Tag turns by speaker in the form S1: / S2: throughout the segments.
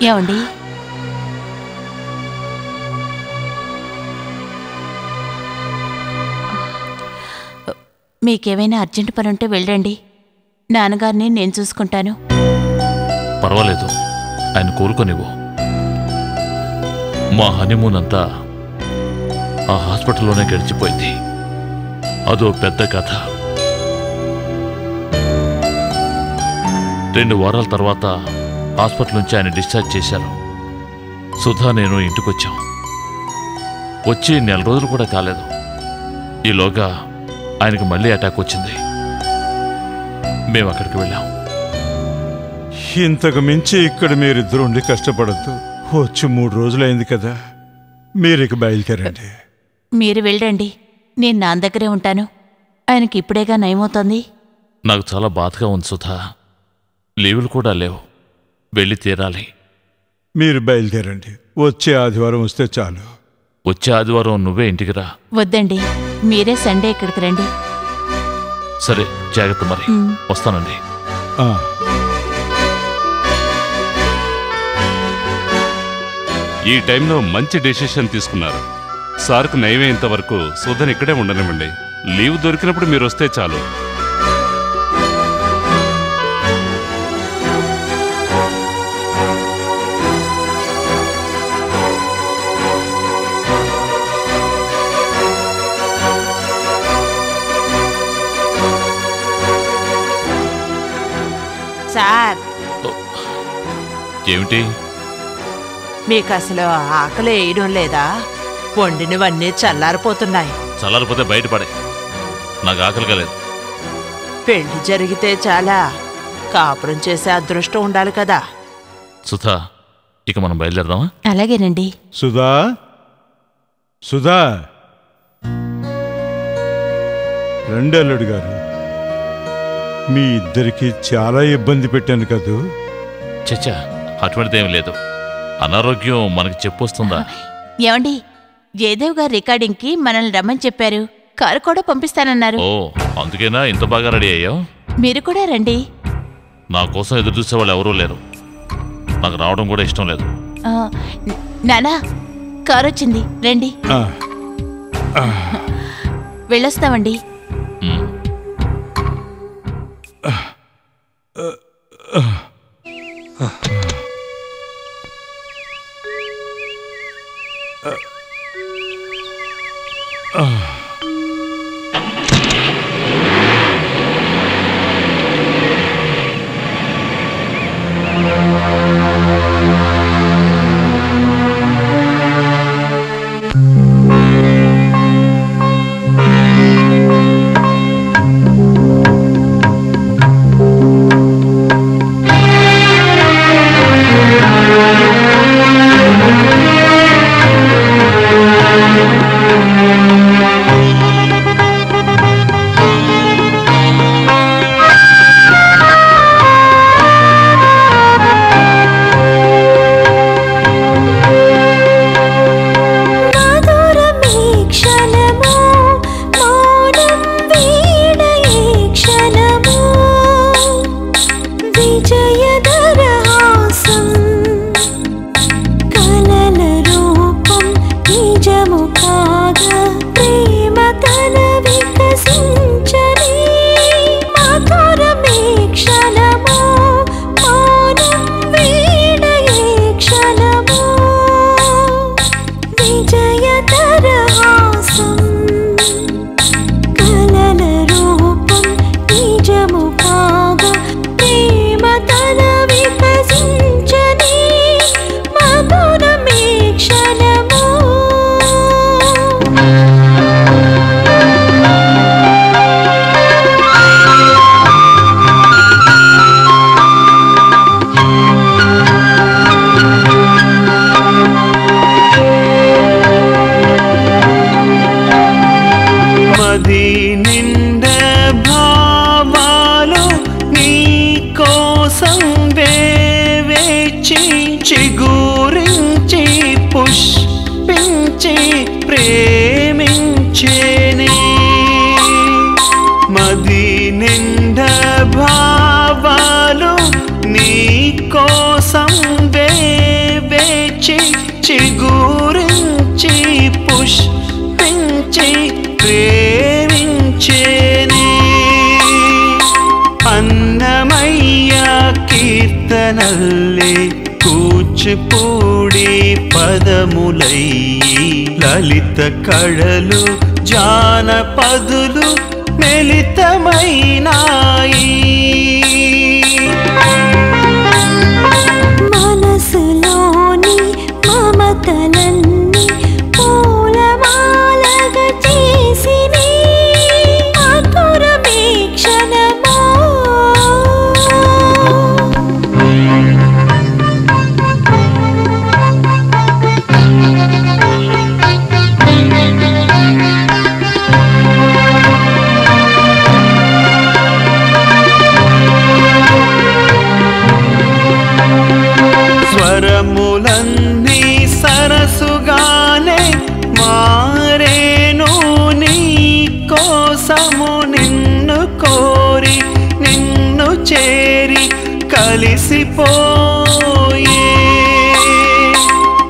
S1: ఏమండి మీకేమైనా అర్జెంట్ పని ఉంటే వెళ్ళండి, నాన్నగారిని నేను చూసుకుంటాను.
S2: పర్వాలేదు, ఆయన కోరుకొనివ్వు. మా హనీమూన్ అంతా ఆ హాస్పిటల్లోనే గడిచిపోయింది. అదో పెద్ద కథ. 2 వారాల తర్వాత హాస్పిటల్ నుంచి ఆయన డిశ్చార్జ్ చేశారు. సుధా నేను ఇంటికొచ్చాం. వచ్చి 1 నెల రోజులు కూడా కాలేదు. ఈలోగా ఆయనకు మళ్ళీ అటాక్ వచ్చింది. మేము అక్కడికి వెళ్ళాం.
S3: ఇంతకు మించి ఇక్కడ మీరిద్దరు ఉండి కష్టపడద్దు. వచ్చి 3 రోజులైంది కదా, మీరిక బయలుదేరండి.
S1: మీరు వెళ్ళండి, నేను నాన్న దగ్గరే ఉంటాను. ఆయనకి ఇప్పుడేగా నయమవుతోంది.
S2: నాకు చాలా బాధగా ఉంది సుధా. లీవులు కూడా లేవు, వెళ్ళి తీరాలి.
S3: మీరు బయలుదేరండి, వచ్చే ఆదివారం వస్తే చాలు.
S2: వచ్చే ఆదివారం నువ్వే ఇంటికి రా.
S1: వద్దండి, మీరే సండే ఇక్కడికి రండి.
S2: సరే, జాగ్రత్త. మరి వస్తానండి.
S4: ఈ టైంలో మంచి డెసిషన్ తీసుకున్నారు. సార్కు నయమేంత వరకు సుధన్ ఇక్కడే ఉండనివ్వండి. లీవ్ దొరికినప్పుడు మీరు వస్తే చాలు.
S1: సార్,
S2: ఏమిటి?
S5: మీకు అసలు ఆకలి వేయడం లేదా? వండినవన్నీ చల్లారిపోతున్నాయి.
S2: చల్లారిపోతే బయటపడే, నాకు ఆకలిగా లేదు.
S5: పెళ్లి జరిగితే చాలా, కాపురం చేసే అదృష్టం ఉండాలి కదా.
S2: సుధా, ఇక మనం బయలుదేరదామా?
S1: అలాగేనండి.
S3: సుధా, సుధా, రండి అల్లుడు గారు. మీ ఇద్దరికి చాలా ఇబ్బంది పెట్టాను కదూ.
S2: చచ్చా, అటువంటిదేమీ లేదు. అనారోగ్యం మనకి చెప్పొస్తుందా?
S1: ఏమండి, జయదేవ్ గారు రికార్డింగ్కి మనల్ని రమ్మని చెప్పారు. కారు కూడా పంపిస్తానన్నారు.
S2: ఓ, అందుకేనా ఇంత బాగా రెడీ అయ్యావు?
S1: మీరు కూడా రండి.
S2: నా కోసం ఎదురు చూసేవాళ్ళు ఎవరూ లేరు. నాకు రావడం కూడా ఇష్టం లేదు.
S1: నానా, కారు వచ్చింది, రండి. వెళ్ళొస్తామండి.
S6: భావాలు నీ కోసం వీణనల్లే కూచిపూడి పదములయ్యి లలిత కళలు జానపదులు మిళితమైనాయి.
S7: మనసులోని మమతలన్నీ పూలమాలగా చేసిని మధురమే క్షణమో.
S6: స్వరములన్నీ సరసుగానే మారేను నీ కోసము నిన్ను కోరి నిన్ను చేరి కలిసిపోయే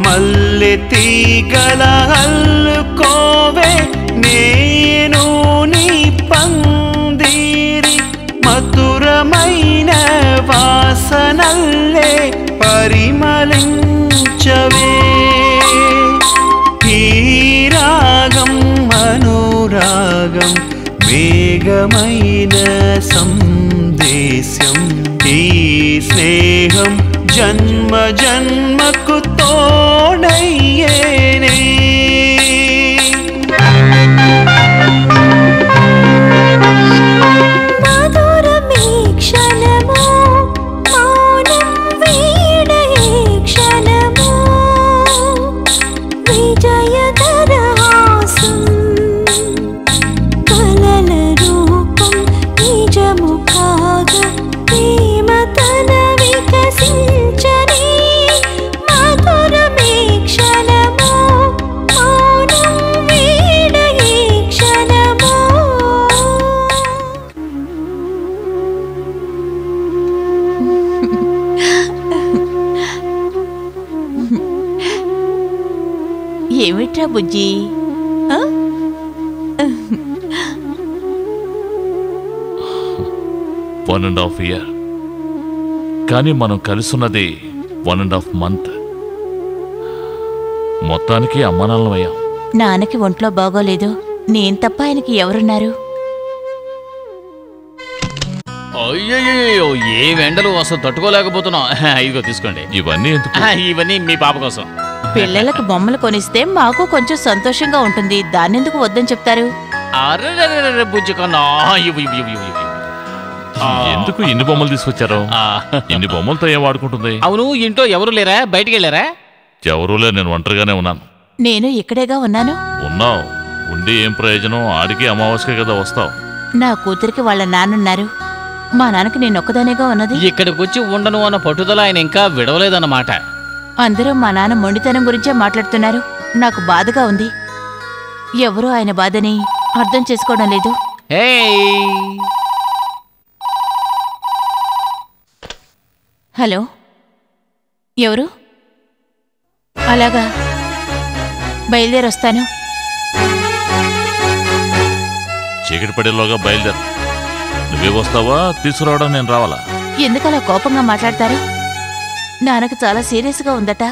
S6: మల్లె తీగల అల్లుకోవే నేను నీ పందిరి మధురమైన వాసనల్లే పరిమళించవే. ఈ రాగం అనురాగం వేగమైన సందేశం ఈ స్నేహం జన్మ జన్మకు తోడయ్యేనే.
S7: మధురమే క్షణమో మౌనం వీడే క్షణమో విజయదరహాసం కలల రూపం నిజము కాగా ప్రేమ తన వికసించని మధురమే క్షణమో మౌనం వీడే క్షణమో.
S1: ఏమిట్రా బుజ్జి? ఆ?
S2: 1.5 year. కానీ మనం కలిసున్నది 1.5 month. మొత్తానికి అమ్మానాన్నమయ్యాం.
S1: నాన్నకి ఒంట్లో బాగోలేదు. నేను తప్ప ఆయనకి ఎవరున్నారు?
S8: అయ్యో ఏం ఎండలు అసలు తట్టుకోలేకపోతున్నాం. ఇదిగో తీసుకోండి.
S2: ఇవన్నీ ఎందుకు?
S8: ఇవన్నీ మీ పాప కోసం.
S1: పిల్లలకు బొమ్మలు కొనిస్తే మాకు కొంచెం సంతోషంగా ఉంటుంది. దాన్నెందుకు వద్దని చెప్తారు?
S8: అర్రే బుజ్జి కన్నా ఇవ్వు ఇవ్వు ఇవ్వు ఇవ్వు.
S2: ఎందుకు ఇన్ని బొమ్మలు తీసుకొచ్చారు? ఇన్ని బొమ్మలతో ఏం వాడుకుంటుంది?
S8: అవును, ఇంట్లో ఎవరు లేరా? బయటికి వెళ్ళారా?
S2: ఎవరూలే, నేను ఒంటరిగానే ఉన్నాను.
S1: నేను ఇక్కడేగా ఉన్నాను.
S2: ఉన్నావు, ఉండి ఏం ప్రయోజనం? ఆడికి అమావాస్య కదా వస్తావు.
S1: నా కూతురికి వాళ్ళ నాన్నున్నారు. మా నాన్నకి నేను ఒక్కదానేగా ఉన్నది.
S8: ఇక్కడికి వచ్చి ఉండను అన్న పట్టుదల ఆయన ఇంకా విడవలేదన్నమాట.
S1: అందరూ మా నాన్న మొండితనం గురించే మాట్లాడుతున్నారు. నాకు బాధగా ఉంది. ఎవరూ ఆయన బాధని అర్థం చేసుకోవడం లేదు. హలో, ఎవరు? అలాగా, బయలుదేరొస్తాను.
S2: చీకటి పడేలోగా బయలుదేరు. నువ్వే వస్తావా, తీసుకురావడం నేను రావాలా?
S1: ఎందుకలా కోపంగా మాట్లాడతారు? నాన్నకు చాలా సీరియస్గా ఉందట.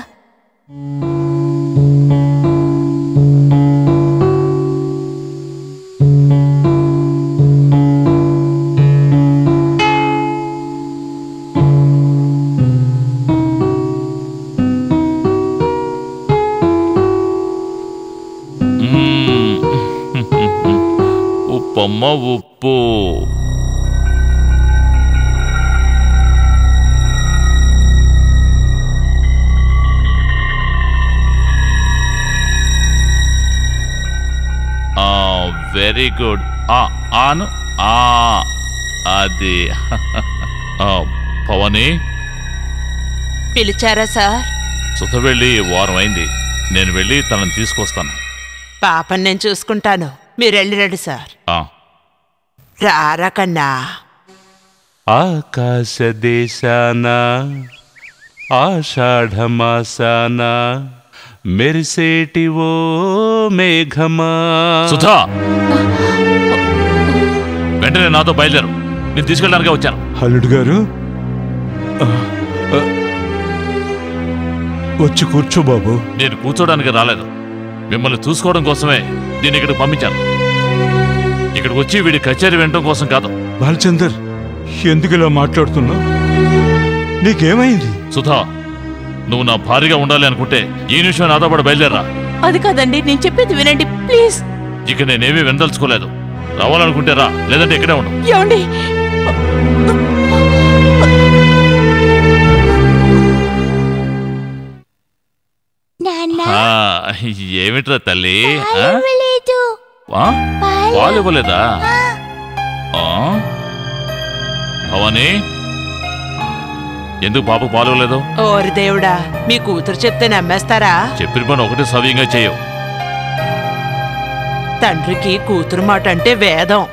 S2: ఉప్పమ్మ ఉప్పు. Very good. ఆను అది. పవని
S5: పిలిచారా సార్?
S2: సుత వెళ్ళి వారం అయింది. నేను వెళ్ళి తనని తీసుకొస్తాను.
S5: పాపని నేను చూసుకుంటాను, మీరు వెళ్ళిరండి సార్. రారా కన్నా.
S4: ఆకాశ దేశాన ఆషాఢమాసాన మెరిసేటి ఓ మేఘమా.
S2: సుధా, వెంటనే నాతో బయలుదేరు. నేను తీసుకెళ్ళడానికి వచ్చాను.
S3: అల్లుడు గారు, వచ్చి కూర్చో బాబు.
S2: నేను కూర్చోడానికి రాలేదు, మిమ్మల్ని చూసుకోవడం కోసమే దీన్ని ఇక్కడికి పంపించాను. ఇక్కడికి వచ్చి వీడి కచేరీ వినడం కోసం కాదు.
S3: బాలచందర్, ఎందుకు ఇలా మాట్లాడుతున్నావు? నీకేమైంది?
S2: సుధా, నువ్వు నా భార్యగా ఉండాలి అనుకుంటే ఈ నిమిషం నాతో పాటు బయలుదేరా.
S1: అది కాదండి, నేను చెప్పేది వినండి ప్లీజ్.
S2: ఇక నేనేమీ వినదలుచుకోలేదు. రావాలనుకుంటే రా, లేదంటే ఇక్కడే ఉండు.
S1: ఏమండి?
S2: ఏమిట్రా తల్లి?
S7: పాలివ్వలేదు.
S2: పాలు ఇవ్వలేదా? భవానీ, ఎందుకు పాపకు పాలు ఇవ్వలేదు?
S5: ఓరి దేవుడా, మీ కూతురు చెప్తే నమ్మేస్తారా?
S2: చెప్పిన పని ఒకటి సవ్యంగా చేయవు.
S5: తండ్రికి కూతురు మాట అంటే వేదం.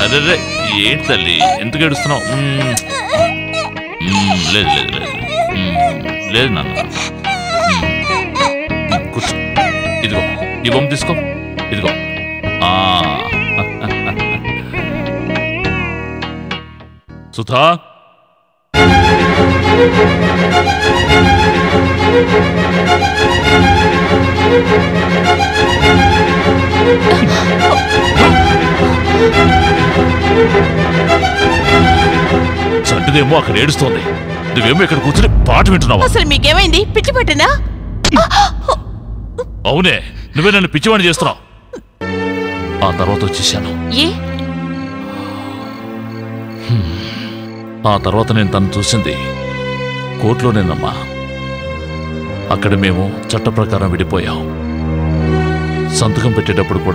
S2: అదే ఏంటి తల్లి, ఎందుకు ఏడుస్తున్నావు? లేదు లేదు లేదు లేదు నాన్న, కూర్చో. ఇదిగో ఈ బొమ్మ తీసుకో. ఇదిగో. సుధా, చంటిదేమో అక్కడ ఏడుస్తోంది, నువ్వేమో ఇక్కడ కూర్చుని పాట వింటున్నావా?
S1: అసలు మీకేమైంది? పిచ్చి పట్టినా?
S2: అవునే, నువ్వే నన్ను పిచ్చివాణి చేస్తున్నావు. ఆ తర్వాత వచ్చేసాను.
S1: ఏ?
S2: ఆ తర్వాత నేను తను చూసింది కోర్టులోనేనమ్మా. అక్కడ మేము చట్ట ప్రకారం విడిపోయాం. సంతకం పెట్టేటప్పుడు కూడా